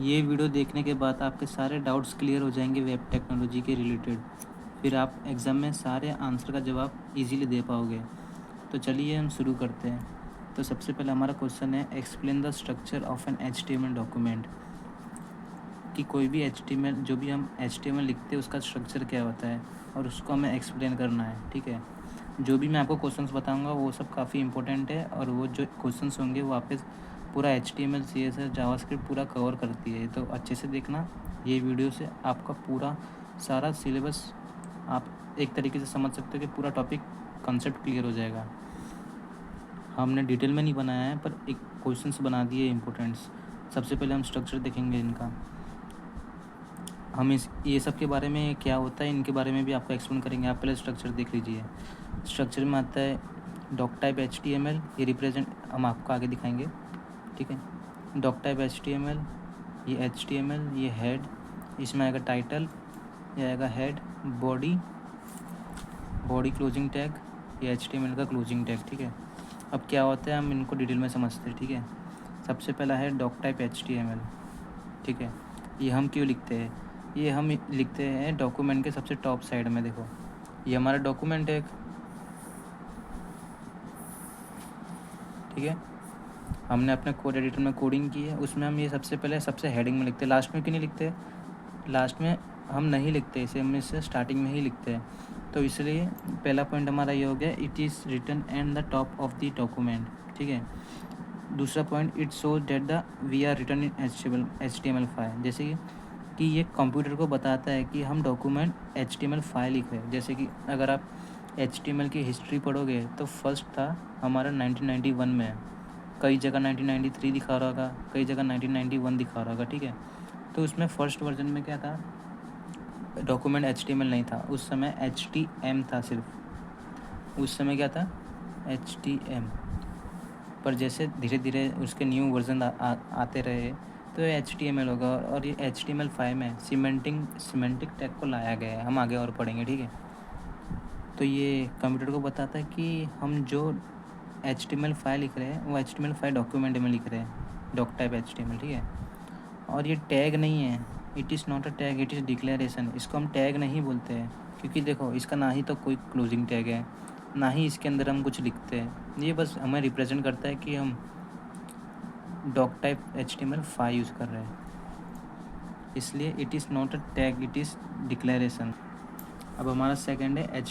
ये वीडियो देखने के बाद आपके सारे डाउट्स क्लियर हो जाएंगे वेब टेक्नोलॉजी के रिलेटेड। फिर आप एग्ज़ाम में सारे आंसर का जवाब इजीली दे पाओगे। तो चलिए हम शुरू करते हैं। तो सबसे पहले हमारा क्वेश्चन है, explain the structure of an HTML document. कि कोई भी HTML, जो भी हम HTML लिखते हैं उसका स्ट्रक्चर क्या होता है और उसको हमें एक्सप्लेन करना है। ठीक है, जो भी मैं आपको क्वेश्चंस बताऊंगा वो सब काफ़ी इंपॉर्टेंट है, और वो जो क्वेश्चंस होंगे वो वापस पूरा HTML CSS जावास्क्रिप्ट पूरा कवर करती है। तो अच्छे से देखना, ये वीडियो से आपका पूरा सारा सिलेबस आप एक तरीके से समझ सकते हो कि पूरा टॉपिक कंसेप्ट क्लियर हो जाएगा। हमने डिटेल में नहीं बनाया है, पर एक क्वेश्चंस बना दिए इंपॉर्टेंट्स। सबसे पहले हम स्ट्रक्चर देखेंगे इनका। हम इस ये सब के बारे में क्या होता है इनके बारे में भी आपको एक्सप्लेन करेंगे। आप पहले स्ट्रक्चर देख लीजिए। स्ट्रक्चर में आता है डॉक टाइप HTML, ये रिप्रेजेंट हम आपको आगे दिखाएंगे। ठीक है, डॉक टाइप HTML, ये HTML, ये हेड, इसमें आएगा टाइटल, ये आएगा head, body, body closing tag, ये HTML का क्लोजिंग टैग। ठीक है, अब क्या होता है हम इनको डिटेल में समझते हैं। ठीक है, सबसे पहला है डॉक टाइप HTML। ठीक है, ये हम क्यों लिखते हैं? ये हम लिखते हैं डॉक्यूमेंट के सबसे टॉप साइड में। देखो, ये हमारा डॉक्यूमेंट है एक। ठीक है, हमने अपने कोड एडिटर में कोडिंग की है, उसमें हम ये सबसे पहले सबसे हेडिंग में लिखते हैं। लास्ट में क्यों नहीं लिखते? लास्ट में हम नहीं लिखते इसे, हम इसे स्टार्टिंग में ही लिखते हैं। तो इसलिए पहला पॉइंट हमारा ये हो गया, it is written and the top of the document. ठीक है, दूसरा point, it shows that the we are written in HTML file. जैसे कि ये कंप्यूटर को बताता है कि हम डॉक्यूमेंट HTML फाइल लिख रहे हैं। जैसे कि अगर आप HTML की हिस्ट्री पढ़ोगे तो फर्स्ट था हमारा 1991 में, कई जगह 1993 दिखा रहा होगा, कई जगह 1991 दिखा रहा होगा। ठीक है, तो उसमें फर्स्ट वर्जन में क्या था, डॉक्यूमेंट HTML नहीं था, उस समय HTM था सिर्फ। उस समय क्या था, HTM। पर जैसे धीरे धीरे उसके न्यू वर्जन आते रहे तो ये HTML होगा, और ये HTML5 में सीमेंटिक टैग को लाया गया है। हम आगे और पढ़ेंगे। ठीक है, तो ये कंप्यूटर को बताता है कि हम जो HTML फाइल लिख रहे हैं वो HTML5 डॉक्यूमेंट में लिख रहे हैं, डॉक टाइप HTML। ठीक है, और ये टैग नहीं है, it is not a tag, it is declaration. इसको हम टैग नहीं बोलते हैं, क्योंकि देखो इसका ना ही तो कोई क्लोजिंग टैग है, ना ही इसके अंदर हम कुछ लिखते हैं। ये बस हमें रिप्रेजेंट करता है कि हम डॉक टाइप HTML5 यूज़ कर रहे हैं, इसलिए it is not a tag, it is declaration. अब हमारा सेकंड है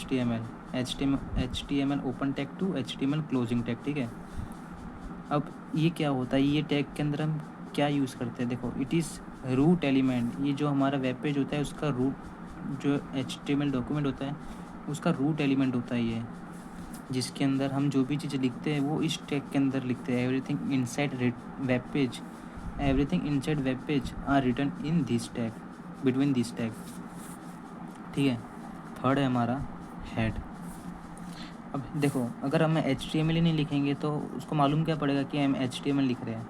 HTML open tag to HTML closing tag. ठीक है, अब ये क्या होता है, ये टैग के अंदर हम क्या यूज़ करते हैं? देखो, इट इज़ रूट एलिमेंट। ये जो हमारा वेब पेज होता है उसका रूट, जो HTML डॉक्यूमेंट होता है उसका रूट एलिमेंट होता है ये, जिसके अंदर हम जो भी चीज़ें लिखते हैं वो इस टैग के अंदर लिखते हैं। Everything inside web page, everything inside web page are written in this tag, between this tag. ठीक है, थर्ड है हमारा हेड। अब देखो, अगर हम HTML ही नहीं लिखेंगे तो उसको मालूम क्या पड़ेगा कि हम HTML लिख रहे हैं।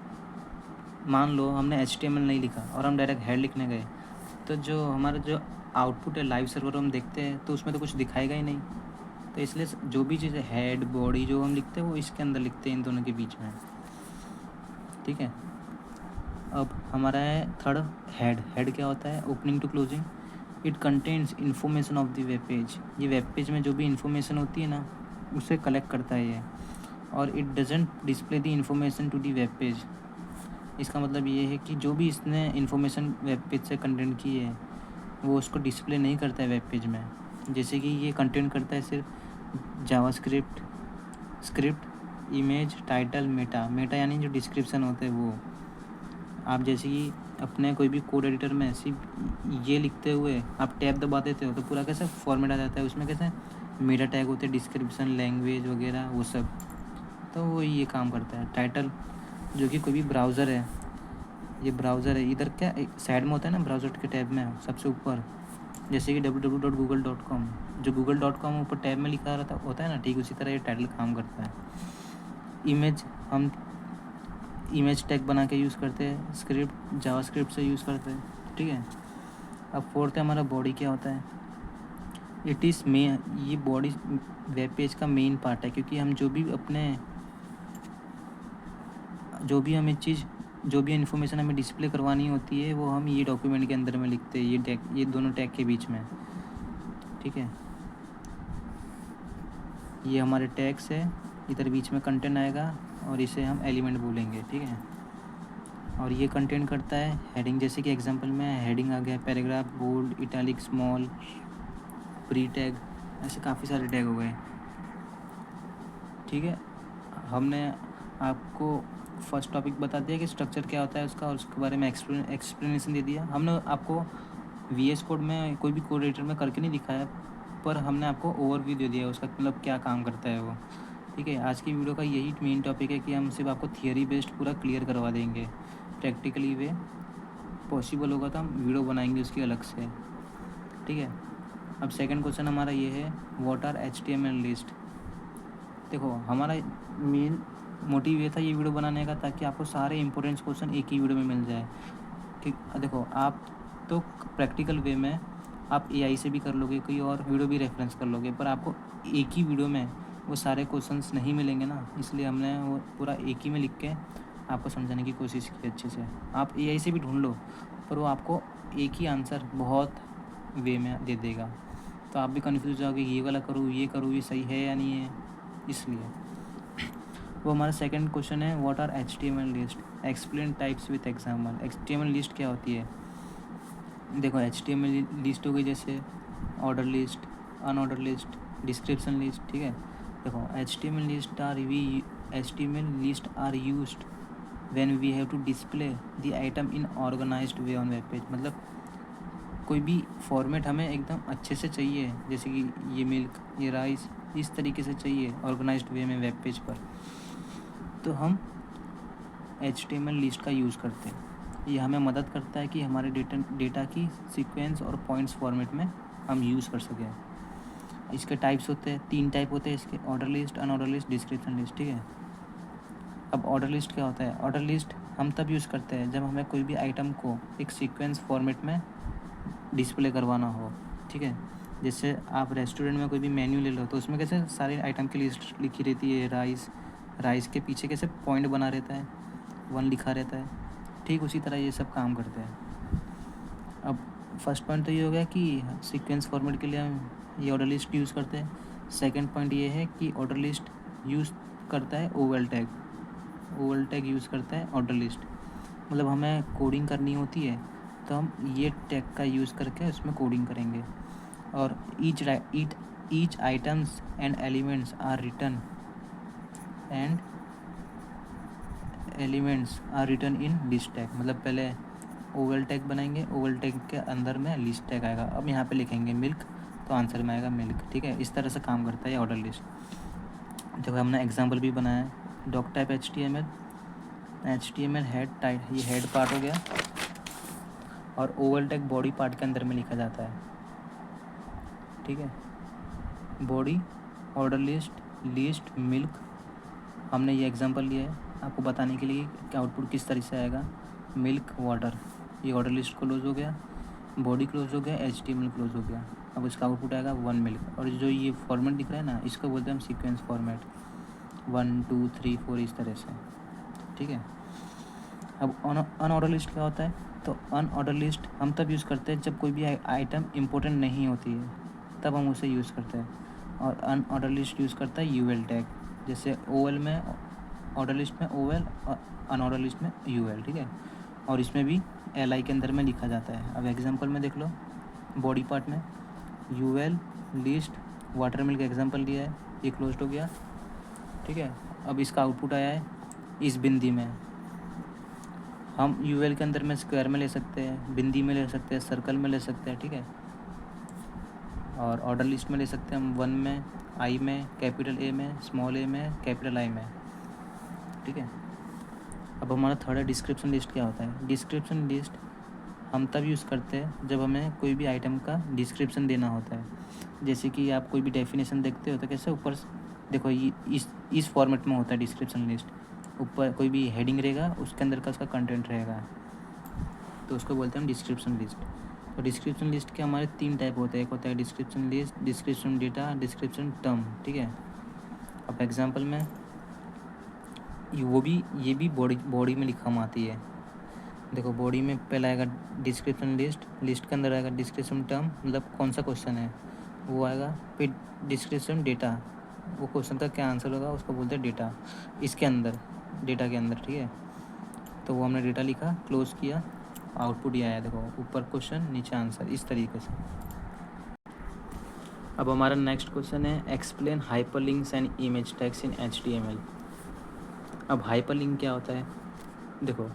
मान लो हमने HTML नहीं लिखा और हम डायरेक्ट हेड लिखने गए, तो जो हमारा जो आउटपुट है लाइव सर्वर हम देखते हैं तो उसमें तो कुछ दिखाएगा ही नहीं। तो इसलिए जो भी चीज़ें हेड बॉडी जो हम लिखते हैं वो इसके अंदर लिखते हैं, इन दोनों के बीच में। ठीक है, अब हमारा है थर्ड हेड। हेड क्या होता है? Opening to closing. It contains information of the web page. ये वेब पेज में जो भी इन्फॉर्मेशन होती है ना उसे कलेक्ट करता है ये, और it doesn't display the information to the web page. इसका मतलब ये है कि जो भी इसने इन्फॉर्मेशन वेब पेज से कंटेंट की है वो उसको डिस्प्ले नहीं करता है वेब पेज में। जैसे कि ये कंटेंट करता है सिर्फ JavaScript, script, image, title, Meta यानी जो डिस्क्रिप्शन होते हैं वो। आप जैसे कि अपने कोई भी कोड एडिटर में सिर्फ ये लिखते हुए आप टैब दबा देते हो तो पूरा कैसे फॉर्मेट आ जाता है, उसमें कैसे मेटा टैग होते हैं, डिस्क्रिप्शन, लैंग्वेज वगैरह वो सब। तो वो ये काम करता है। टाइटल, जो कि कोई भी ब्राउज़र है, ये ब्राउज़र है, इधर क्या साइड में होता है ना ब्राउज़र के टैब में सबसे ऊपर, जैसे कि www.google.com, जो google.com ऊपर टैब में लिखा रहता होता है ना, ठीक उसी तरह ये टाइटल काम करता है। इमेज, हम इमेज टैग बना के यूज़ करते हैं, स्क्रिप्ट जावास्क्रिप्ट से यूज़ करते हैं। ठीक है, अब फोर्थ है हमारा बॉडी। क्या होता है? इट इज़ ये बॉडी वेब पेज का मेन पार्ट है, क्योंकि हम जो भी हमें चीज़ जो भी इन्फॉर्मेशन हमें डिस्प्ले करवानी होती है वो हम ये डॉक्यूमेंट के अंदर में लिखते हैं, ये दोनों टैग के बीच में, ठीक है। ये हमारे टैग्स है, इधर बीच में कंटेंट आएगा और इसे हम एलिमेंट बोलेंगे, ठीक है। और ये कंटेंट करता है हेडिंग, जैसे कि एग्जांपल में हेडिंग आ गया, paragraph, bold, italic, small, pre tag, ऐसे काफ़ी सारे टैग हो गए, ठीक है। हमने आपको फर्स्ट टॉपिक बता दिया कि स्ट्रक्चर क्या होता है उसका, और उसके बारे में एक्सप्लेनेशन दे दिया। हमने आपको VS कोड में कोई भी कोड एडिटर में करके नहीं दिखाया, पर हमने आपको ओवरव्यू दे दिया उसका, मतलब क्या काम करता है वो, ठीक है। आज की वीडियो का यही मेन टॉपिक है कि हम सिर्फ आपको थियरी बेस्ड पूरा क्लियर करवा देंगे। प्रैक्टिकली वे पॉसिबल होगा तो हम वीडियो बनाएंगे उसकी अलग से, ठीक है। अब सेकंड क्वेश्चन हमारा ये है, व्हाट आर HTML लिस्ट। देखो हमारा मेन मोटिव ये था ये वीडियो बनाने का, ताकि आपको सारे इंपॉर्टेंट क्वेश्चन एक ही वीडियो में मिल जाए, ठीक। देखो आप तो प्रैक्टिकल वे में आप AI से भी कर लोगे, कोई और वीडियो भी रेफरेंस कर लोगे, पर आपको एक ही वीडियो में वो सारे क्वेश्चंस नहीं मिलेंगे ना, इसलिए हमने वो पूरा एक ही में लिख के आपको समझाने की कोशिश की अच्छे से। आप AI से भी ढूंढ लो, पर वो आपको एक ही आंसर बहुत वे में दे देगा, तो आप भी कन्फ्यूज हो जाओगे, ये वाला करूँ, ये सही है या नहीं है, इसलिए। वो हमारा सेकंड क्वेश्चन है, what are HTML list, explain types with example. HTML list क्या होती है? देखो HTML लिस्ट हो गई जैसे order list, unorder list, description list, ठीक है। देखो HTML list are used when we have to display the item in organised way on web page. मतलब कोई भी फॉर्मेट हमें एकदम अच्छे से चाहिए, जैसे कि ये मिल्क, ये राइस, इस तरीके से चाहिए ऑर्गेनाइज्ड वे में वेब पेज पर, तो हम HTML लिस्ट का यूज़ करते हैं। ये हमें मदद करता है कि हमारे डेटा की सीक्वेंस और पॉइंट्स फॉर्मेट में हम यूज़ कर सकें। इसके टाइप्स होते हैं, 3 टाइप होते हैं इसके, order list, unorder list, description list, ठीक है। अब ऑर्डर लिस्ट क्या होता है? ऑर्डर लिस्ट हम तब यूज़ करते हैं जब हमें कोई भी आइटम को एक सीक्वेंस फॉर्मेट में डिस्प्ले करवाना हो, ठीक है। जैसे आप रेस्टोरेंट में कोई भी मेन्यू ले लो, तो उसमें कैसे सारे आइटम की लिस्ट लिखी रहती है, राइस के पीछे कैसे पॉइंट बना रहता है, 1 लिखा रहता है, ठीक उसी तरह ये सब काम करते हैं। अब फर्स्ट पॉइंट तो ये हो गया कि सीक्वेंस फॉर्मेट के लिए हम ये ऑर्डर लिस्ट यूज़ करते हैं। सेकंड पॉइंट ये है कि ऑर्डर लिस्ट यूज़ करता है ओवल टैग यूज़ करता है ऑर्डर लिस्ट। मतलब हमें कोडिंग करनी होती है तो हम ये टैग का यूज़ करके उसमें कोडिंग करेंगे। और each items and elements are written in list tag. मतलब पहले ओवल टैग बनाएंगे, ओवल टैग के अंदर में लिस्ट टैग आएगा। अब यहाँ पे लिखेंगे मिल्क तो आंसर में आएगा मिल्क, ठीक है। इस तरह से काम करता है ऑर्डर लिस्ट। देखो हमने एग्जांपल भी बनाया है, doc type HTML head type, ये हेड पार्ट हो गया, और ओवल टैग बॉडी पार्ट के अंदर में लिखा जाता है, ठीक है। बॉडी, ऑर्डर लिस्ट, मिल्क, हमने ये एग्जांपल लिया है आपको बताने के लिए कि आउटपुट किस तरह से आएगा। मिल्क, वाटर, ये ऑर्डर लिस्ट क्लोज हो गया, बॉडी क्लोज हो गया, HTML क्लोज हो गया। अब इसका आउटपुट आएगा 1 मिल्क। और जो ये फॉर्मेट दिख रहा है ना, इसको बोलते हैं हम सीक्वेंस फॉर्मेट, 1 2 3 4 इस तरह से, ठीक है। अब अनऑर्डर लिस्ट क्या होता है? तो अनऑर्डर लिस्ट हम तब यूज़ करते हैं जब कोई भी आइटम इम्पोर्टेंट नहीं होती है, तब हम उसे यूज़ करते हैं। और अनऑर्डर लिस्ट यूज़ करता है UL टैग, जैसे OL में, ऑर्डर लिस्ट में OL और अनऑर्डर लिस्ट में UL, ठीक है। और इसमें भी LI के अंदर में लिखा जाता है। अब एग्जांपल में देख लो, बॉडी पार्ट में UL list water milk example दिया है, ये क्लोज्ड हो गया, ठीक है। अब इसका आउटपुट आया है इस बिंदी में। हम UL के अंदर में स्क्वायर में ले सकते हैं, बिंदी में ले सकते हैं, सर्कल में ले सकते हैं, ठीक है। और ऑर्डर लिस्ट में ले सकते हैं हम 1 में, I में, कैपिटल A में, स्मॉल a में, कैपिटल I में, ठीक है। अब हमारा थर्ड है डिस्क्रिप्शन लिस्ट। क्या होता है? डिस्क्रिप्शन लिस्ट हम तब यूज़ करते हैं जब हमें कोई भी आइटम का डिस्क्रिप्शन देना होता है। जैसे कि आप कोई भी डेफिनेशन देखते हो तो कैसे ऊपर देखो, ये इस फॉर्मेट में होता है डिस्क्रिप्शन लिस्ट। ऊपर कोई भी हेडिंग रहेगा, उसके अंदर का उसका कंटेंट रहेगा, तो उसको बोलते हैं हम डिस्क्रिप्शन लिस्ट। तो डिस्क्रिप्शन लिस्ट के हमारे 3 टाइप होते हैं। एक होता है description list, description data, description term, ठीक है। अब एग्जांपल में ये भी बॉडी में लिखा आती है, देखो बॉडी में पहले आएगा डिस्क्रिप्शन लिस्ट, लिस्ट के अंदर आएगा डिस्क्रिप्शन टर्म, मतलब कौन सा क्वेश्चन है वो आएगा। फिर डिस्क्रिप्शन डेटा, वो क्वेश्चन का क्या आंसर होगा उसको बोलते हैं डेटा, इसके अंदर, डेटा के अंदर, ठीक है। तो वो हमने डेटा लिखा, क्लोज किया, आउटपुट ये आया, देखो ऊपर क्वेश्चन नीचे आंसर, इस तरीके से। अब हमारा नेक्स्ट क्वेश्चन है explain hyperlinks and image tags in HTML। अब हाइपरलिंक क्या होता है, देखो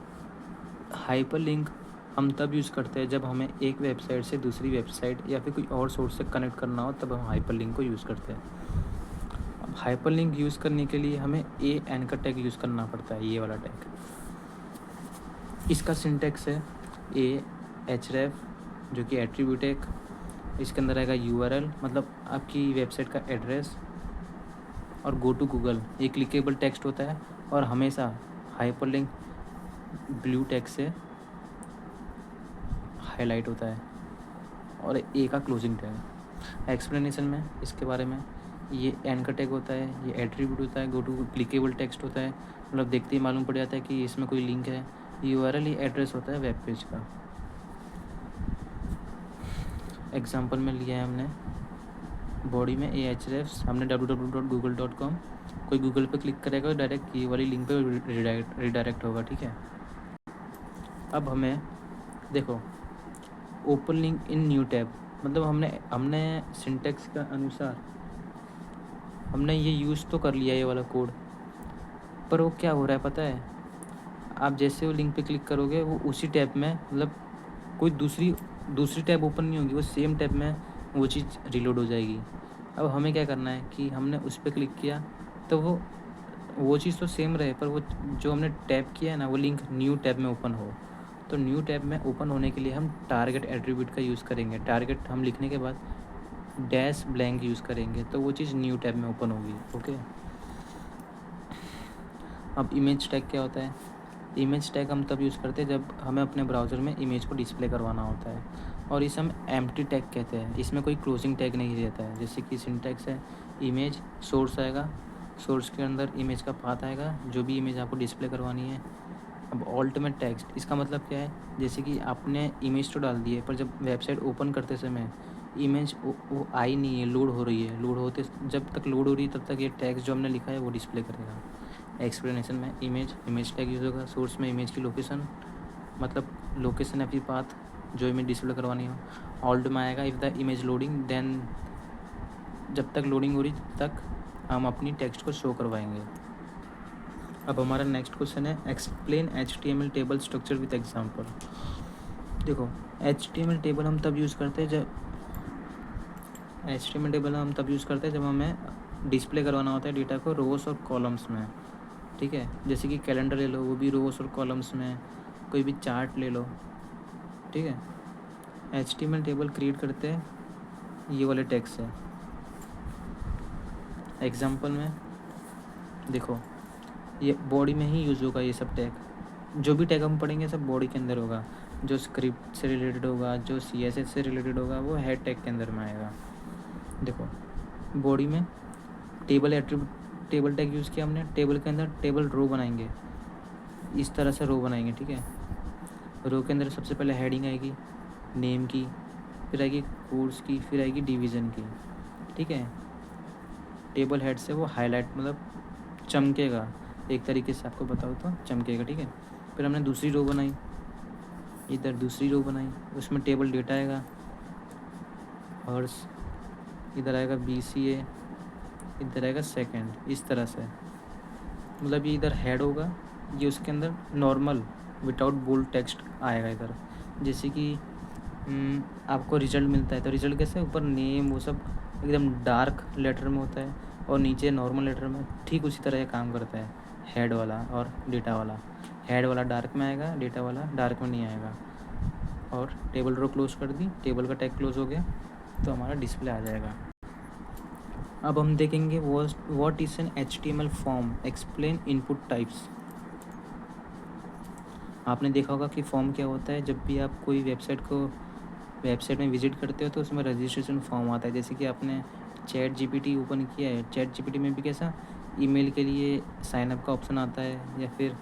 हाइपरलिंक हम तब यूज़ करते हैं जब हमें एक वेबसाइट से दूसरी वेबसाइट या फिर कोई और सोर्स से कनेक्ट करना हो, तब हम हाइपरलिंक को यूज़ करते हैं। अब हाइपरलिंक यूज़ करने के लिए हमें AN का टैग यूज़ करना पड़ता है, ये वाला टैग। इसका सिंटेक्स है href जो कि एट्रीब्यूट है, इसके अंदर आएगा URL मतलब आपकी वेबसाइट का एड्रेस, और गो टू गूगल, ये क्लिकेबल टेक्स्ट होता है, और हमेशा हाइपरलिंक ब्लू टेक्स्ट से हाईलाइट होता है, और ए का क्लोजिंग टैग। एक्सप्लेनेशन में इसके बारे में, ये एन का टैग होता है, ये एट्रीब्यूट होता है, गो टू क्लिकेबल टेक्स्ट होता है, मतलब देखते ही मालूम पड़ जाता है कि इसमें कोई लिंक है। URL ये एड्रेस होता है वेब पेज का। एग्जांपल में लिया है हमने, बॉडी में ahrefs, हमने www.google.com, कोई गूगल पे क्लिक करेगा तो डायरेक्ट ये वाली लिंक पे रिडायरेक्ट होगा, ठीक है। अब हमें देखो open link in new tab, मतलब हमने सिंटेक्स के अनुसार हमने ये यूज़ तो कर लिया ये वाला कोड, पर वो क्या हो रहा है पता है, आप जैसे वो लिंक पे क्लिक करोगे वो उसी टैब में, मतलब कोई दूसरी टैब ओपन नहीं होगी, वो सेम टैब में वो चीज़ रिलोड हो जाएगी। अब हमें क्या करना है कि हमने उस पर क्लिक किया तो वो चीज़ तो सेम रहे, पर वो जो हमने टैब किया है ना वो लिंक न्यू टैब में ओपन हो। तो न्यू टैब में ओपन होने के लिए हम टारगेट एट्रीब्यूट का यूज़ करेंगे। टारगेट हम लिखने के बाद डैश ब्लैंक यूज़ करेंगे, तो वो चीज़ न्यू टैब में ओपन होगी, ओके। अब इमेज टैग क्या होता है, इमेज टैग हम तब यूज़ करते हैं जब हमें अपने ब्राउज़र में इमेज को डिस्प्ले करवाना होता है, और इसे हम एम्प्टी टैग कहते हैं। इसमें कोई क्लोजिंग टैग नहीं रहता है। जैसे कि सिंटैक्स है, इमेज सोर्स आएगा, सोर्स के अंदर इमेज का पाथ आएगा, जो भी इमेज आपको डिस्प्ले करवानी है। अब अल्टीमेट टेक्स्ट, इसका मतलब क्या है, जैसे कि आपने इमेज तो डाल दी है, पर जब वेबसाइट ओपन करते समय इमेज वो आई नहीं है, लोड हो रही है, लोड होते जब तक लोड हो रही है तब तक ये टैग्स जो हमने लिखा है वो डिस्प्ले करेगा। एक्सप्लेनेशन में इमेज टैग यूज़ होगा, सोर्स में इमेज की लोकेशन, मतलब लोकेशन है फिर पाथ जो इमेज डिस्प्ले करवानी हो। ऑल्ट में आएगा if the image loading, then जब तक लोडिंग हो रही तब तक हम अपनी टेक्स्ट को शो करवाएंगे। अब हमारा नेक्स्ट क्वेश्चन है explain HTML table structure with example. देखो HTML टेबल हम तब यूज़ करते हैं जब हमें डिस्प्ले करवाना होता है डेटा को रोज़ और कॉलम्स में, ठीक है। जैसे कि कैलेंडर ले लो, वो भी रोज़ और कॉलम्स में, कोई भी चार्ट ले लो, ठीक है। HTML टेबल क्रिएट करते हैं ये वाले टैग से। एग्जांपल में देखो ये बॉडी में ही यूज़ होगा, ये सब टैग, जो भी टैग हम पढ़ेंगे सब बॉडी के अंदर होगा। जो स्क्रिप्ट से रिलेटेड होगा, जो CSS से रिलेटेड होगा, वो हेड टैग के अंदर में आएगा। देखो बॉडी में टेबल टैग यूज़ किया हमने, टेबल के अंदर टेबल रो बनाएंगे, इस तरह से रो बनाएंगे, ठीक है। रो के अंदर सबसे पहले हेडिंग आएगी नेम की, फिर आएगी कोर्स की, फिर आएगी डिवीज़न की, ठीक है। टेबल हेड से वो हाईलाइट मतलब चमकेगा, एक तरीके से आपको बताओ तो चमकेगा, ठीक है। फिर हमने दूसरी रो बनाई, इधर दूसरी रो बनाई, उसमें टेबल डेटा आएगा, हर्स, इधर आएगा BCA, इधर आएगा सेकंड, इस तरह से। मतलब ये इधर हेड होगा, ये उसके अंदर नॉर्मल विदाउट बोल्ड टेक्स्ट आएगा इधर। जैसे कि आपको रिजल्ट मिलता है तो रिजल्ट कैसे ऊपर नेम वो सब एकदम डार्क लेटर में होता है, और नीचे नॉर्मल लेटर में, ठीक उसी तरह ये काम करता है हेड वाला और डेटा वाला। हेड वाला डार्क में आएगा, डेटा वाला डार्क में नहीं आएगा। और टेबल रो क्लोज कर दी, टेबल का टैग क्लोज हो गया, तो हमारा डिस्प्ले आ जाएगा। अब हम देखेंगे what is an HTML form, explain input types. आपने देखा होगा कि फॉर्म क्या होता है, जब भी आप कोई वेबसाइट में विजिट करते हो तो उसमें रजिस्ट्रेशन फॉर्म आता है। जैसे कि आपने ChatGPT ओपन किया है, ChatGPT में भी कैसा ईमेल के लिए साइनअप का ऑप्शन आता है, या फिर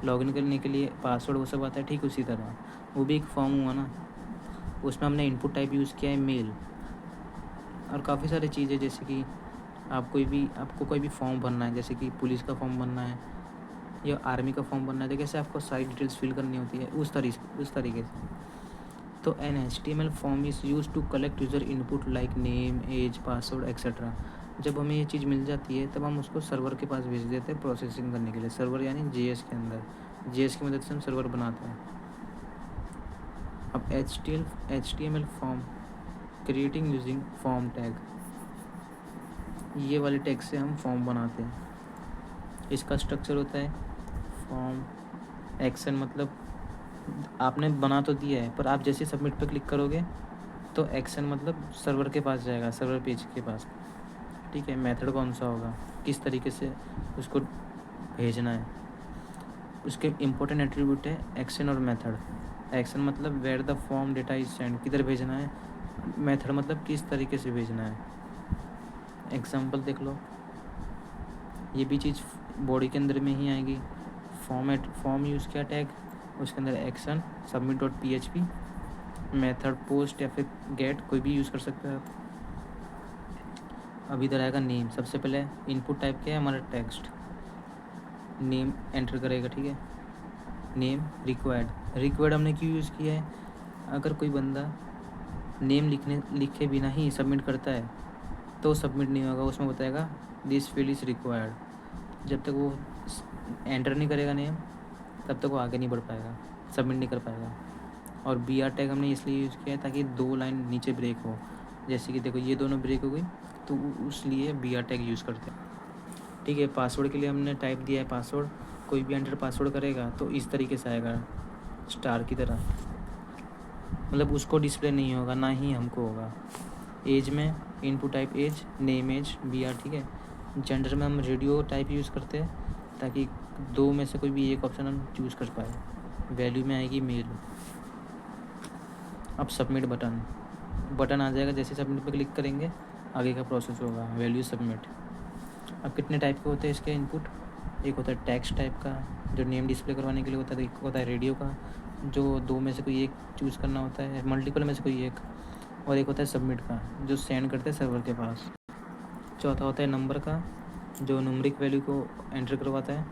लॉगिन करने के लिए पासवर्ड वो सब आता है, ठीक उसी तरह वो भी एक फॉर्म हुआ ना। उसमें हमने इनपुट टाइप यूज़ किया है मेल, और काफ़ी सारी चीज़ें, जैसे कि आपको कोई भी फॉर्म भरना है, जैसे कि पुलिस का फॉर्म भरना है या आर्मी का फॉर्म भरना है, तो कैसे आपको सारी डिटेल्स फिल करनी होती है उस तरीके से। तो an HTML form is use to collect user input like name, age, password etcetera. जब हमें ये चीज़ मिल जाती है तब हम उसको सर्वर के पास भेज देते हैं प्रोसेसिंग करने के लिए। सर्वर यानी JS के अंदर, JS की मदद से हम सर्वर बनाते हैं। अब HTML form creating using form tag, ये वाले टैग से हम फॉर्म बनाते हैं। इसका स्ट्रक्चर होता है फॉर्म एक्शन, मतलब आपने बना तो दिया है, पर आप जैसे सबमिट पे क्लिक करोगे तो एक्शन मतलब सर्वर के पास जाएगा, सर्वर पेज के पास, ठीक है। मेथड कौन सा होगा, किस तरीके से उसको भेजना है, उसके इम्पोर्टेंट एट्रीब्यूट है एक्शन और मेथड। एक्शन मतलब where the form data is send, किधर भेजना है। मेथड मतलब किस तरीके से भेजना है। एग्जांपल देख लो, ये भी चीज़ बॉडी के अंदर में ही आएगी। फॉर्म यूज़ किया टैग, उसके अंदर एक्शन submit.php, मेथड पोस्ट या फिर गेट, कोई भी यूज़ कर सकते हो आप। अब इधर आएगा नेम। सबसे पहले इनपुट टाइप क्या है हमारा, टेक्स्ट। नेम एंटर करेगा, ठीक है। नेम रिक्वायर्ड हमने क्यों यूज़ किया है, अगर कोई बंदा नेम लिखे बिना ही सबमिट करता है तो सबमिट नहीं होगा, उसमें बताएगा दिस फील्ड इज़ रिक्वायर्ड। जब तक वो एंटर नहीं करेगा नेम तब तक वो आगे नहीं बढ़ पाएगा, सबमिट नहीं कर पाएगा। और BR टैग हमने इसलिए यूज़ किया है ताकि 2 लाइन नीचे ब्रेक हो, जैसे कि देखो ये दोनों ब्रेक हो गई तो उस लिए BR टैग यूज़ करते हैं, ठीक है। पासवर्ड के लिए हमने टाइप दिया है पासवर्ड, कोई भी एंटर पासवर्ड करेगा तो इस तरीके से आएगा स्टार की तरह, मतलब उसको डिस्प्ले नहीं होगा, ना ही हमको होगा। एज में input type age, name age BR, ठीक है। जेंडर में हम रेडियो टाइप यूज़ करते हैं ताकि 2 में से कोई भी एक ऑप्शन हम चूज़ कर पाए। वैल्यू में आएगी मेल। अब सबमिट बटन आ जाएगा, जैसे सबमिट पे क्लिक करेंगे आगे का प्रोसेस होगा, वैल्यू सबमिट। अब कितने टाइप के होते हैं इसके इनपुट, एक होता है टेक्स्ट टाइप का जो नेम डिस्प्ले करवाने के लिए होता है, एक होता है रेडियो का जो 2 में से कोई एक चूज़ करना होता है, मल्टीपल में से कोई एक, और एक होता है सबमिट का जो सेंड करते हैं सर्वर के पास। चौथा होता है नंबर का जो न्यूमेरिक वैल्यू को एंटर करवाता है।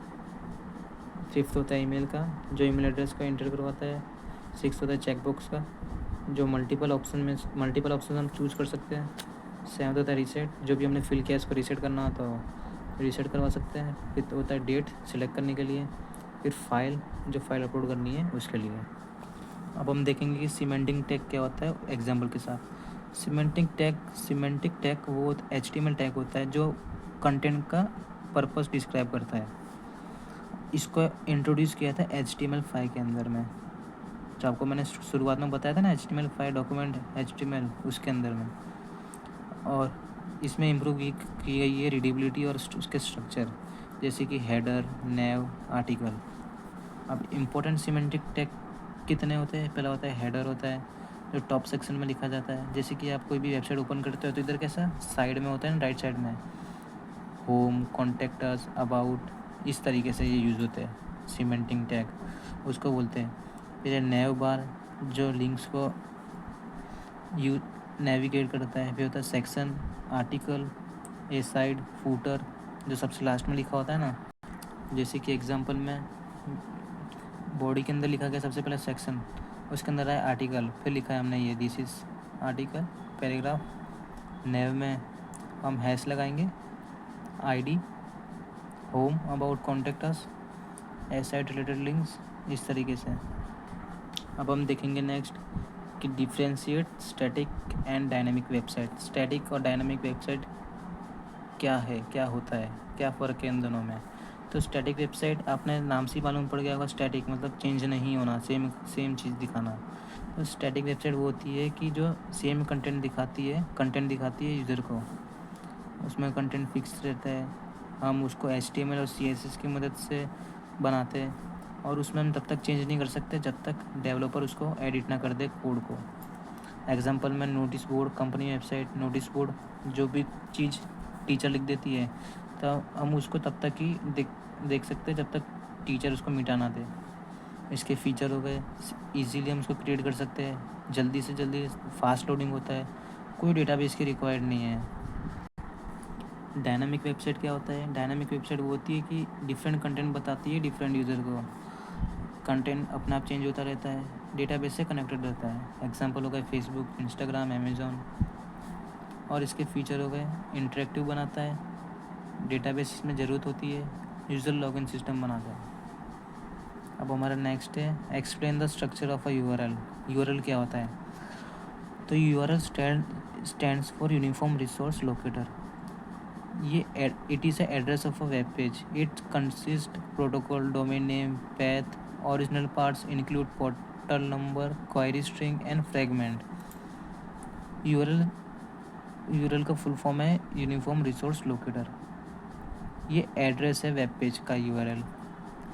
फिफ्थ होता है ईमेल का जो ईमेल एड्रेस को एंटर करवाता है। सिक्स्थ होता है चेकबॉक्स का जो मल्टीपल ऑप्शन हम चूज़ कर सकते हैं। सेवन्थ होता है रीसेट, जो भी हमने फिल किया है उसको रीसेट करना होता हो रीसेट करवा सकते हैं। फिफ्थ होता है डेट सिलेक्ट करने के लिए। फिर फाइल, जो फाइल अपलोड करनी है उसके लिए। अब हम देखेंगे कि सीमेंटिक टैग क्या होता है एग्जाम्पल के साथ। सीमेंटिक टैग वो HTML टैग होता है जो कंटेंट का पर्पस डिस्क्राइब करता है। इसको इंट्रोड्यूस किया था HTML5 के अंदर में, जो आपको मैंने शुरुआत में बताया था ना, HTML5 डॉक्यूमेंट HTML उसके अंदर में। और इसमें इम्प्रूव की गई है रीडेबिलिटी और उसके स्ट्रक्चर, जैसे कि हेडर, नेव, आर्टिकल। अब इम्पोर्टेंट सीमेंटिक टैग कितने होते हैं, पहला होता है हेडर होता है जो टॉप सेक्शन में लिखा जाता है। जैसे कि आप कोई भी वेबसाइट ओपन करते हो तो इधर कैसा साइड में होता है ना, राइट साइड में होम, कॉन्टैक्ट अस, अबाउट, इस तरीके से ये यूज़ होते हैं सीमेंटिंग टैग, उसको बोलते हैं। फिर नेव बार जो लिंक्स को नेविगेट करता है। फिर होता है सेक्शन, आर्टिकल, ए साइड, फूटर जो सबसे लास्ट में लिखा होता है ना, जैसे कि एग्जांपल में बॉडी के अंदर लिखा गया सबसे पहले सेक्शन, उसके अंदर आया आर्टिकल, फिर लिखा है हमने ये दिस इज़ आर्टिकल पैराग्राफ। नेव में हम हैश लगाएंगे, ID, home, about, contact us, A side, related links, इस तरीके से। अब हम देखेंगे नेक्स्ट कि differentiate static and dynamic website. Static और डायनामिक वेबसाइट क्या है, क्या होता है, क्या फ़र्क है इन दोनों में। तो स्टैटिक वेबसाइट आपने नाम से ही मालूम पड़ गया होगा, स्टैटिक मतलब चेंज नहीं होना, सेम चीज़ दिखाना। तो स्टैटिक वेबसाइट वो होती है कि जो सेम कंटेंट दिखाती है यूज़र को, उसमें कंटेंट फिक्स रहता है। हम उसको HTML और CSS की मदद से बनाते हैं और उसमें हम तब तक चेंज नहीं कर सकते जब तक डेवलपर उसको एडिट ना कर दे कोड को। एग्जांपल में notice board, company website notice board, जो भी चीज़ टीचर लिख देती है तो हम उसको तब तक ही देख सकते हैं जब तक टीचर उसको मिटा ना दे। इसके फीचर हो गए, इजीली हम उसको क्रिएट कर सकते हैं, जल्दी से जल्दी फास्ट लोडिंग होता है, कोई डेटाबेस की रिक्वायर्ड नहीं है। डायनामिक वेबसाइट क्या होता है? डायनामिक वेबसाइट वो होती है कि डिफरेंट कंटेंट बताती है डिफरेंट यूज़र को, कंटेंट अपने आप चेंज होता रहता है, डेटाबेस से कनेक्टेड रहता है। एग्जांपल हो गए फेसबुक, इंस्टाग्राम, अमेज़ॉन। और इसके फीचर हो गए, इंटरेक्टिव बनाता है, डेटाबेस में ज़रूरत होती है, यूज़र लॉगिन सिस्टम बनाता है। अब हमारा नेक्स्ट है explain the structure of a URL. URL क्या होता है? तो URL stands for uniform resource locator. ये it is a address of a web page. It consist protocol, domain name, path. Original parts include portal number, query string and fragment. URL का full form है uniform resource locator. ये address है web page का URL.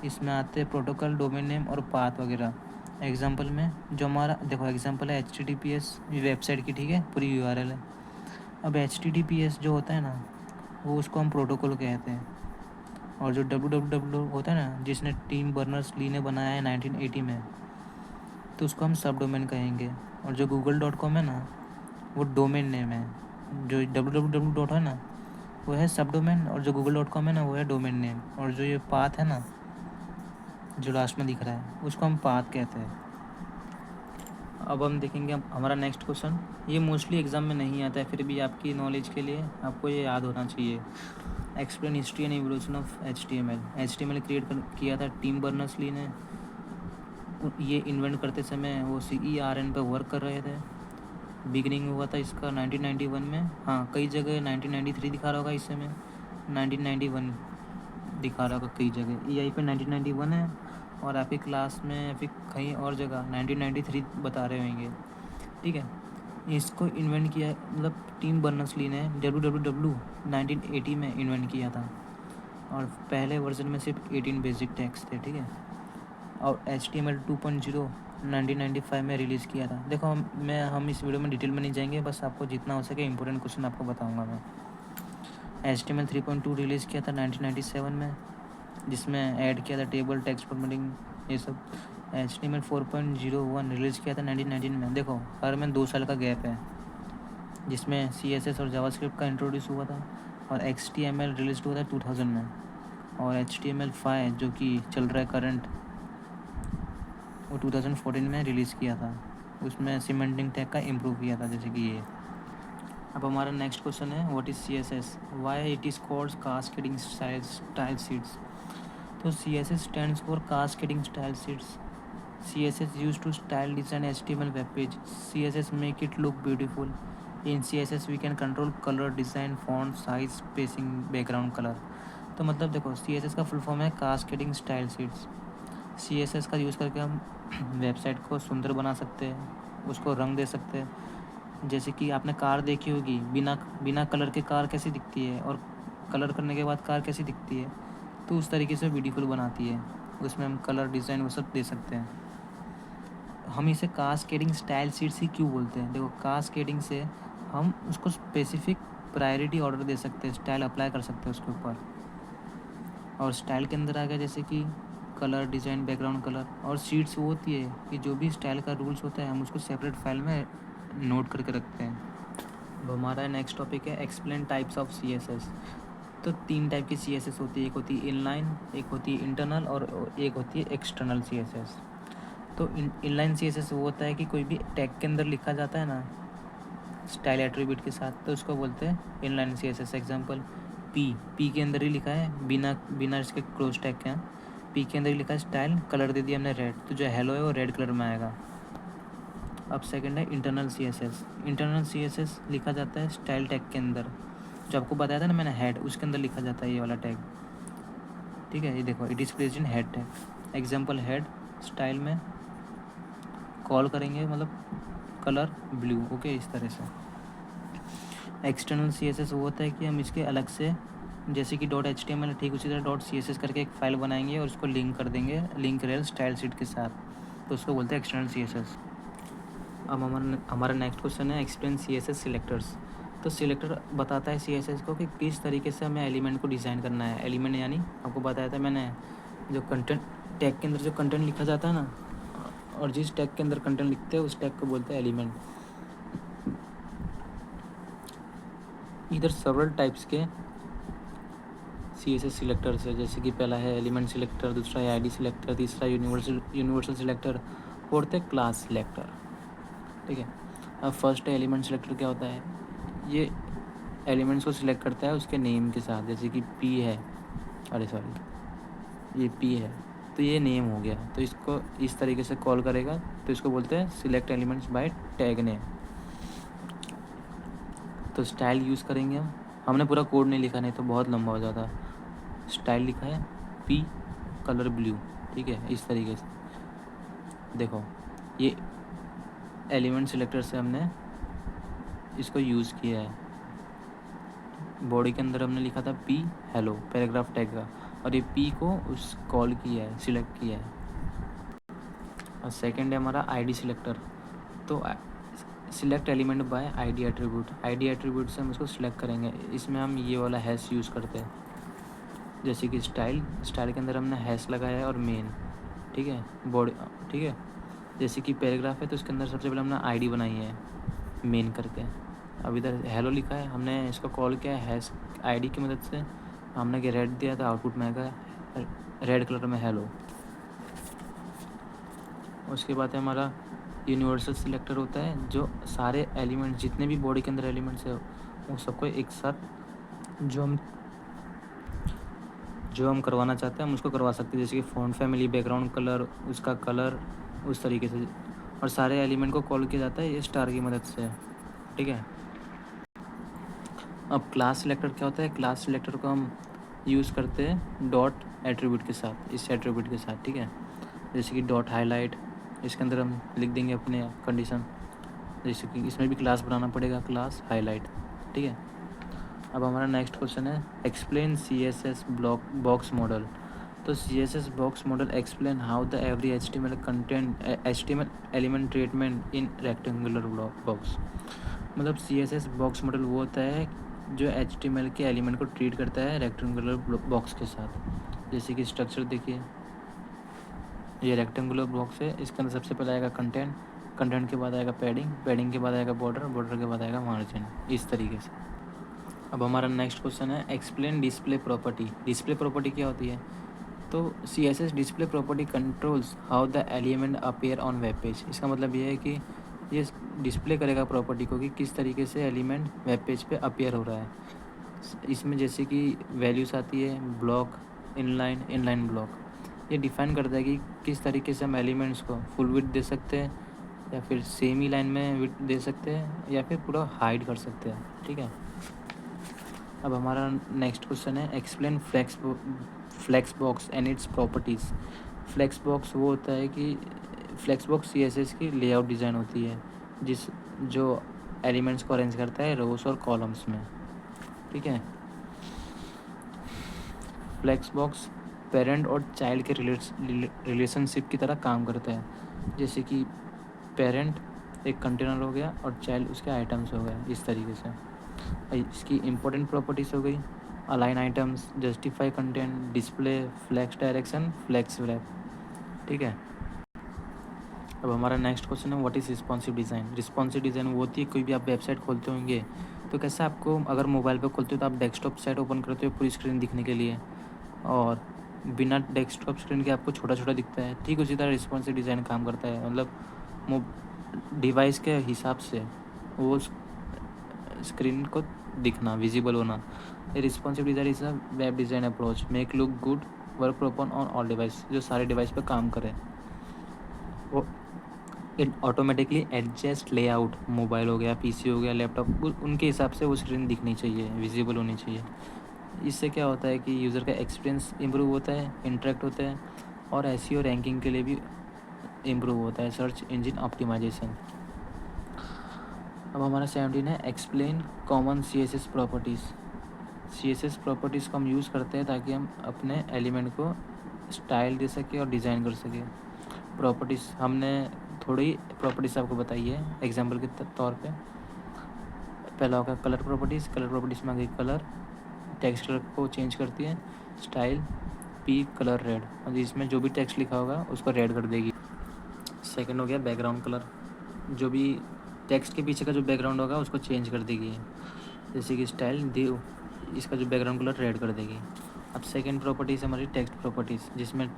इसमें आते हैं protocol, domain name और path वगैरह। एग्जांपल में जो हमारा देखो एग्जांपल है HTTPS वेबसाइट की, ठीक है, पूरी यूआरएल है। अब HTTPS जो होता है ना, वो उसको हम प्रोटोकॉल कहते हैं। और जो www होता है ना, जिसने टिम बर्नर्स-ली ने बनाया है 1980 में, तो उसको हम सब डोमेन कहेंगे। और जो google.com है ना, वो डोमेन नेम है। जो www है ना, वो है सब डोमेन, और जो google.com है ना, वो है डोमेन नेम। और जो ये पाथ है ना, जो लास्ट में दिख रहा है, उसको हम पाथ कहते हैं। अब हम देखेंगे हमारा नेक्स्ट क्वेश्चन। ये मोस्टली एग्ज़ाम में नहीं आता है, फिर भी आपकी नॉलेज के लिए आपको ये याद होना चाहिए। Explain history and evolution of HTML create किया था टिम बर्नर्स-ली ने। ये इन्वेंट करते समय वो CERN पे वर्क कर रहे थे। बिगिनिंग हुआ था इसका 1991 में। हाँ, कई जगह 1993 दिखा रहा होगा, इस समय 1991 दिखा रहा होगा कई जगह। EI पे 1991 है, और आपकी क्लास में फिर कहीं और जगह 1993 बता रहे होंगे, ठीक है। इसको इन्वेंट किया मतलब टिम बर्नर्स-ली ने www 1980 में इन्वेंट किया था, और पहले वर्जन में सिर्फ 18 बेसिक टैग्स थे, ठीक है। और HTML 2.0 1995 में रिलीज़ किया था। देखो हम इस वीडियो में डिटेल में नहीं जाएंगे, बस आपको जितना हो सके इंपॉर्टेंट क्वेश्चन आपको बताऊंगा मैं। HTML 3.2 रिलीज़ किया था 1997 में, जिसमें ऐड किया था टेबल, टेक्स्ट फॉर्मेटिंग, ये सब। HTML 4.01 रिलीज़ किया था 1919 में। देखो हर में 2 साल का गैप है, जिसमें CSS और जावास्क्रिप्ट का इंट्रोड्यूस हुआ था। और XTML रिलीज हुआ था 2000 में। और HTML5 जो कि चल रहा है करंट, वो 2014 में रिलीज़ किया था। उसमें सीमेंटिंग टैग का इम्प्रूव किया था, जैसे कि ये। अब हमारा नेक्स्ट क्वेश्चन है what is CSS, why it is called cascading style sheets. तो CSS stands for cascading style sheets. CSS used to style design HTML web page. CSS make it look beautiful. In CSS we can control color, design, font size, spacing, background color. तो मतलब देखो CSS का full form है cascading style sheets. CSS का use करके हम website को सुंदर बना सकते हैं, उसको रंग दे सकते हैं। जैसे कि आपने कार देखी होगी, बिना कलर के कार कैसी दिखती है, और कलर करने के बाद कार कैसी दिखती है, तो उस तरीके से ब्यूटीफुल बनाती है। उसमें हम कलर, डिज़ाइन वो सब दे सकते हैं। हम इसे कास्केडिंग स्टाइल शीट्स ही क्यों बोलते हैं? देखो कास्केडिंग से हम उसको स्पेसिफिक प्रायोरिटी ऑर्डर दे सकते हैं, स्टाइल अप्लाई कर सकते हैं उसके ऊपर। और स्टाइल के अंदर आ गया जैसे कि कलर, डिज़ाइन, बैकग्राउंड कलर। और शीट्स वो होती है कि जो भी स्टाइल का रूल्स होता है हम उसको सेपरेट फाइल में नोट करके रखते हैं। अब हमारा नेक्स्ट टॉपिक है एक्सप्लेन टाइप्स ऑफ CSS। तो 3 टाइप की CSS होती है, एक होती है इनलाइन, एक होती है इंटरनल, और एक होती है एक्सटर्नल CSS। तो इनलाइन CSS वो होता है कि कोई भी टैग के अंदर लिखा जाता है ना स्टाइल एट्रीब्यूट के साथ, तो उसको बोलते हैं इनलाइन CSS। एग्जांपल पी के अंदर ही लिखा है, बिना इसके क्लोज टैग के, पी के अंदर ही लिखा है स्टाइल, कलर दे दिया हमने रेड, तो जो हेलो है वो रेड कलर में आएगा। अब सेकंड है इंटरनल CSS। इंटरनल CSS लिखा जाता है स्टाइल टैग के अंदर, जो आपको बताया था ना मैंने हेड, उसके अंदर लिखा जाता है ये वाला टैग, ठीक है। ये देखो it is placed in head tag. Example head style में कॉल करेंगे मतलब कलर ब्लू, ओके, इस तरह से। एक्सटर्नल CSS वो होता है कि हम इसके अलग से, जैसे कि .html ठीक उसी तरह .css करके एक फ़ाइल बनाएंगे और उसको लिंक कर देंगे लिंक रेल स्टाइल शीट के साथ, तो उसको बोलते हैं एक्सटर्नल CSS। अब हमारा नेक्स्ट क्वेश्चन है एक्सप्लेन CSS सिलेक्टर्स। तो सिलेक्टर बताता है CSS को कि किस तरीके से हमें एलिमेंट को डिज़ाइन करना है। एलिमेंट यानी आपको बताया था मैंने जो कंटेंट टैग के अंदर जो कंटेंट लिखा जाता है ना, और जिस टैग के अंदर कंटेंट लिखते हैं उस टैग को बोलते हैं एलिमेंट। इधर सेवरल टाइप्स के CSS सिलेक्टर्स है, जैसे कि पहला है एलिमेंट सिलेक्टर, दूसरा है आईडी सिलेक्टर, तीसरा यूनिवर्सल सिलेक्टर, फोर्थ है क्लास सिलेक्टर। ठीक है, अब फर्स्ट है एलिमेंट सिलेक्टर। क्या होता है, ये एलिमेंट्स को सिलेक्ट करता है उसके नेम के साथ, जैसे कि P है, अरे सॉरी ये P है तो ये नेम हो गया, तो इसको इस तरीके से कॉल करेगा, तो इसको बोलते हैं select elements bye tag name. तो स्टाइल यूज़ करेंगे हम, हमने पूरा कोड नहीं लिखा, नहीं तो बहुत लंबा हो जाता। स्टाइल लिखा है P कलर ब्लू, ठीक है, इस तरीके से। देखो ये एलिमेंट सिलेक्टर से हमने इसको यूज़ किया है। बॉडी के अंदर हमने लिखा था P हेलो पैराग्राफ टैग का, और ये P को उस कॉल किया है, सिलेक्ट किया है। और सेकंड है हमारा आईडी सिलेक्टर। तो select element by ID attribute, ID attribute से हम इसको सिलेक्ट करेंगे। इसमें हम ये वाला हैश यूज़ करते हैं, जैसे कि स्टाइल के अंदर हमने हैश लगाया है, और मेन, ठीक है, बॉडी, ठीक है। जैसे कि पैराग्राफ है तो उसके अंदर सबसे पहले हमने आईडी बनाई है मेन करके। अब इधर हेलो लिखा है, हमने इसको कॉल किया है हैश आईडी की मदद से, हमने कि रेड दिया तो आउटपुट में आएगा रेड कलर में हेलो। उसके बाद है हमारा यूनिवर्सल सिलेक्टर होता है, जो सारे एलिमेंट्स जितने भी बॉडी के अंदर एलिमेंट्स है वो सबको एक साथ जो हम करवाना चाहते हैं हम उसको करवा सकते हैं, जैसे कि फ़ॉन्ट फैमिली, बैकग्राउंड कलर, उसका कलर, उस तरीके से। और सारे एलिमेंट को कॉल किया जाता है ये स्टार की मदद से, ठीक है। अब क्लास सिलेक्टर क्या होता है, क्लास सिलेक्टर को हम यूज़ करते हैं डॉट एट्रीब्यूट के साथ, इस एट्रीब्यूट के साथ, ठीक है। जैसे कि डॉट हाईलाइट, इसके अंदर हम लिख देंगे अपने कंडीशन, जैसे कि इसमें भी क्लास बनाना पड़ेगा, क्लास हाईलाइट, ठीक है। अब हमारा नेक्स्ट क्वेश्चन है एक्सप्लेन CSS बॉक्स मॉडल। तो CSS box model explain how the every HTML element treatment in rectangular box. मतलब CSS बॉक्स मॉडल वो होता है जो HTML के एलिमेंट को ट्रीट करता है रेक्टेंगुलर बॉक्स के साथ। जैसे कि स्ट्रक्चर देखिए, ये रेक्टेंगुलर बॉक्स है, इसके अंदर सबसे पहले आएगा कंटेंट के बाद आएगा पैडिंग के बाद आएगा बॉर्डर के बाद आएगा मार्जिन, इस तरीके से। अब हमारा नेक्स्ट क्वेश्चन है explain display property. Display property क्या होती है, तो CSS display property controls how the element appear on web page. इसका मतलब ये है कि ये डिस्प्ले करेगा प्रॉपर्टी को कि किस तरीके से एलिमेंट वेब पेज पे अपीयर हो रहा है। इसमें जैसे कि वैल्यूज़ आती है ब्लॉक, इनलाइन ब्लॉक, ये डिफाइन करता है कि किस तरीके से हम एलिमेंट्स को फुल विड्थ दे सकते हैं, या फिर सेम ही लाइन में विड्थ दे सकते हैं, या फिर पूरा हाइड कर सकते हैं, ठीक है। अब हमारा नेक्स्ट क्वेश्चन है explain flex box and its properties. Flex box वो होता है कि फ्लेक्स बॉक्स CSS की लेआउट डिज़ाइन होती है जो एलिमेंट्स को अरेंज करता है रोज और कॉलम्स में, ठीक है। फ्लेक्स बॉक्स पेरेंट और चाइल्ड के रिलेशनशिप की तरह काम करता है, जैसे कि पेरेंट एक कंटेनर हो गया और चाइल्ड उसके आइटम्स हो गए, इस तरीके से। इसकी इम्पोर्टेंट प्रॉपर्टीज़ हो गई align items, justify content, display, flex direction, flex wrap, ठीक है। अब हमारा नेक्स्ट क्वेश्चन है what is responsive design. Responsive design वो होती है, कोई भी आप वेबसाइट खोलते होंगे तो कैसे आपको अगर मोबाइल पे खोलते हो तो आप डेस्कटॉप साइट ओपन करते हो पूरी स्क्रीन दिखने के लिए, और बिना डेस्कटॉप स्क्रीन के आपको छोटा छोटा दिखता है, ठीक उसी तरह रिस्पॉन्सिव डिज़ाइन काम करता है। मतलब डिवाइस के हिसाब से वो स्क्रीन को दिखना, विजिबल होना। Responsive design is a web design approach make look good work open on all device, जो सारे डिवाइस पे काम करे। वो it automatically adjust layout, mobile हो गया, PC हो गया, लैपटॉप, उनके हिसाब से वो स्क्रीन दिखनी चाहिए, विजिबल होनी चाहिए। इससे क्या होता है कि यूज़र का एक्सपीरियंस इम्प्रूव होता है, इंटरेक्ट होता है, और SEO रैंकिंग के लिए भी इम्प्रूव होता है, सर्च इंजन ऑप्टिमाइजेशन। अब हमारा 17 है explain common CSS properties. CSS properties को हम यूज़ करते हैं ताकि हम अपने एलिमेंट को स्टाइल दे सकें और डिज़ाइन कर सकें। प्रॉपर्टीज़ हमने थोड़ी प्रॉपर्टीज़ आपको बताई है एग्जांपल के तौर पे। पहला होगा कलर प्रॉपर्टीज़ में आ गई कलर, टेक्सचर को चेंज करती है, स्टाइल पी कलर रेड, और इसमें जो भी टेक्स्ट लिखा होगा उसको रेड कर देगी। सेकंड हो गया बैकग्राउंड कलर, जो भी टेक्स्ट के पीछे का जो बैकग्राउंड होगा उसको चेंज कर देगी, जैसे कि स्टाइल दिव, इसका जो बैकग्राउंड कलर रेड कर देगी। अब सेकंड प्रॉपर्टीज़ हमारी टेक्स्ट प्रॉपर्टीज़, जिसमें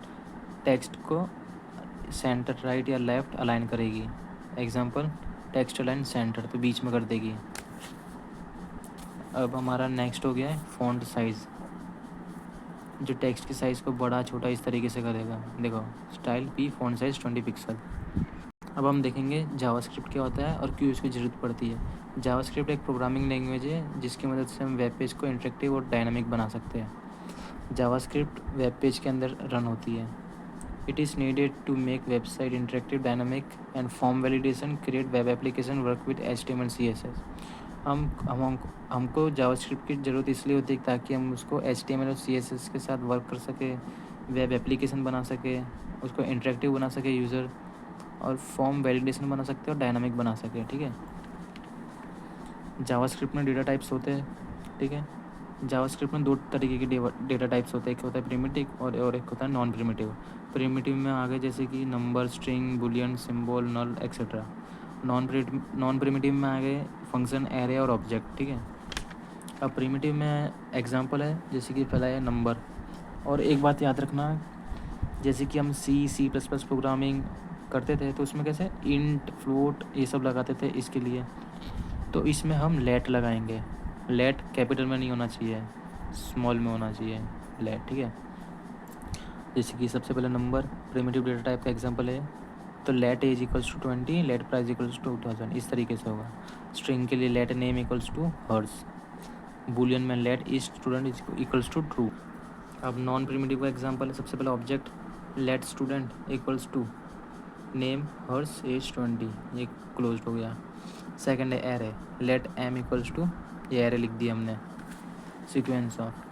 टेक्स्ट को सेंटर राइट या लेफ़्ट अलाइन करेगी। एग्जांपल टेक्स्ट अलाइन सेंटर, तो बीच में कर देगी। अब हमारा नेक्स्ट हो गया है फ़ॉन्ट साइज़, जो टेक्स्ट की साइज़ को बड़ा छोटा इस तरीके से करेगा। देखो style P font size 20 pixel. अब हम देखेंगे जावास्क्रिप्ट क्या होता है और क्यों इसकी ज़रूरत पड़ती है। जावास्क्रिप्ट एक प्रोग्रामिंग लैंग्वेज है जिसकी मदद से हम वेब पेज को इंटरेक्टिव और डायनामिक बना सकते हैं। जावास्क्रिप्ट वेब पेज के अंदर रन होती है। It is needed to make website interactive, dynamic and form validation, create web application, work with HTML CSS। हमको जावास्क्रिप्ट की ज़रूरत इसलिए होती है ताकि हम उसको HTML और CSS के साथ वर्क कर सके, वेब एप्लीकेशन बना सके, उसको इंटरेक्टिव बना सके यूज़र, और फॉर्म वैलिडेशन बना सकते हैं और डायनामिक बना सके। ठीक है, जावास्क्रिप्ट में डेटा टाइप्स होते हैं। ठीक है, जावास्क्रिप्ट में 2 तरीके के डेटा टाइप्स होते हैं, एक होता है प्रिमिटिव और एक होता है नॉन प्रिमिटिव। प्रिमिटिव में आ गए जैसे कि नंबर, स्ट्रिंग, बुलियन, सिंबल, नल एक्सेट्रा। नॉन प्रिमिटिव में आ गए फंक्शन, एरे और ऑब्जेक्ट। ठीक है, अब प्रिमिटिव में एग्जांपल है जैसे कि पहला है नंबर। और एक बात याद रखना, जैसे कि हम C++ प्रोग्रामिंग करते थे तो उसमें कैसे इंट, फ्लोट ये सब लगाते थे इसके लिए, तो इसमें हम लेट लगाएंगे। लेट कैपिटल में नहीं होना चाहिए, स्मॉल में होना चाहिए लेट। ठीक है, जैसे कि सबसे पहले नंबर प्रिमिटिव डेटा टाइप का एग्जांपल है, तो let age equals to 20, let price equals to 2000, इस तरीके से होगा। स्ट्रिंग के लिए let name equals to Harsh. Boolean में let is student equals to true. अब नॉन प्रिमिटिव का एग्जांपल है, सबसे पहले object let student equals to name Harsh age 20, ये क्लोज हो गया। सेकंड है array, let M equals to, ये एरे लिख दिया हमने, सीक्वेंस ऑफ।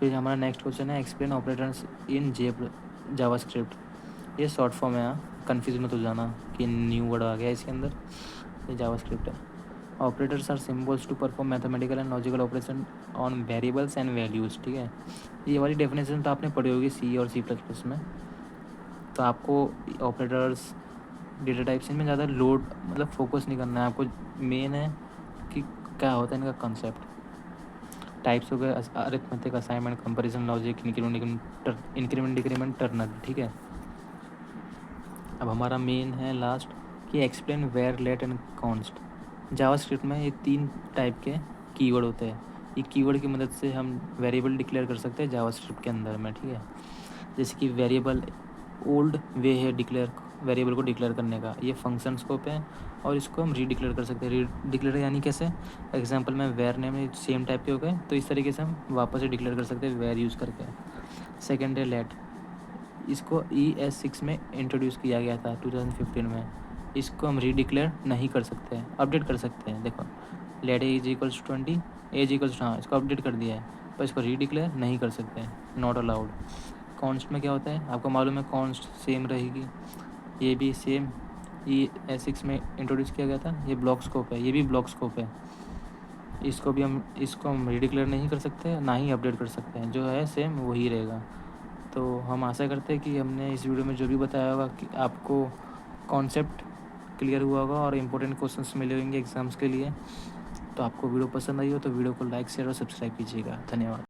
फिर हमारा नेक्स्ट क्वेश्चन है एक्सप्लेन ऑपरेटर्स इन जावास्क्रिप्ट। ये शॉर्ट फॉर्म है, कंफ्यूज मत हो जाना कि न्यू वर्ड आ गया इसके अंदर, ये जावास्क्रिप्ट है। Operators are symbols to perform mathematical and logical operation on variables and values. ठीक है, ये वाली डेफिनेशन तो आपने पढ़ी होगी C और C++ में। तो आपको ऑपरेटर्स, डेटा टाइप्स इनमें ज़्यादा लोड मतलब फोकस नहीं करना है आपको, मेन है कि क्या होता है इनका कंसेप्ट। टाइप्स हो गए arithmetic, assignment, comparison logic, increment, decrement, ternary. ठीक है, अब हमारा मेन है लास्ट कि explain var, let and const. JavaScript में ये 3 टाइप के कीवर्ड होते हैं। ये कीवर्ड की मदद से हम वेरिएबल डिक्लेयर कर सकते हैं जावास्क्रिप्ट के अंदर में। ठीक है, जैसे कि वेरिएबल ओल्ड वे है डिक्लेयर, वेरिएबल को डिक्लेयर करने का, ये फंक्शन स्कोप है, और इसको हम रीडिक्लेयर कर सकते हैं। रीडिक्लेयर यानी कैसे, एग्जांपल में वेयर नेम सेम टाइप के हो गए, तो इस तरीके से हम वापस से डिक्लेयर कर सकते हैं वेयर यूज़ करके। सेकेंड है लेट, इसको ES6 में इंट्रोड्यूस किया गया था 2015 में। इसको हम रीडिक्लेयर नहीं कर सकते हैं, अपडेट कर सकते हैं। देखो let age equals 20, age equals, हाँ इसको अपडेट कर दिया है, पर इसको रीडिक्लेयर नहीं कर सकते हैं, नॉट अलाउड। कॉन्स्ट में क्या होता है आपको मालूम है, कॉन्स्ट सेम रहेगी, ये भी सेम ES6 में इंट्रोड्यूस किया गया था। ये ब्लॉक स्कोप है, ये भी ब्लॉक स्कोप है, इसको हम रीडिक्लेयर नहीं कर सकते, ना ही अपडेट कर सकते हैं, जो है सेम वही रहेगा। तो हम आशा करते हैं कि हमने इस वीडियो में जो भी बताया होगा कि आपको कॉन्सेप्ट क्लियर हुआ होगा और इम्पोर्टेंट क्वेश्चंस मिले होंगे एग्ज़ाम्स के लिए। तो आपको वीडियो पसंद आई हो तो वीडियो को लाइक, शेयर और सब्सक्राइब कीजिएगा। धन्यवाद।